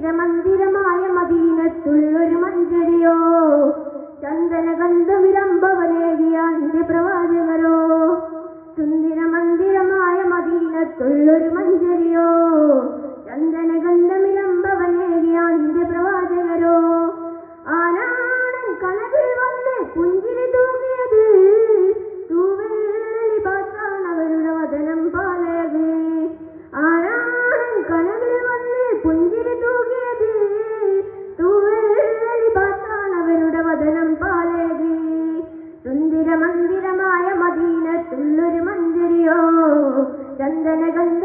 സുന്ദരമന്ദിരമായ മദീനത്തുള്ളൊരു മഞ്ചരിയോ ചന്ദനഗന്ധവിലംബവനേകിയ പ്രവാചകരോ സുന്ദരമന്ദിരമായ മദീനത്തുള്ളൊരു മഞ്ചരിയോ ചന്ദനഗന്ധമിലംബവനേകിയ പ്രവാചകരോ ആനാടൻ കനവിൽ വന്ന് പുഞ്ചിരി തൂകിയത് തൂവലിബാസാണവരുടെ വദനം പാലയത് ആനാടൻ കനവിൽ വന്ന് പുഞ്ചിരി തൂകിയത് തൂവലിബാസാണവരുടെ വദനം പാലയത് സുന്ദരമന്ദിരമായ മദീനത്തുള്ളൊരു മഞ്ചരിയോ ചന്ദനഗന്ധ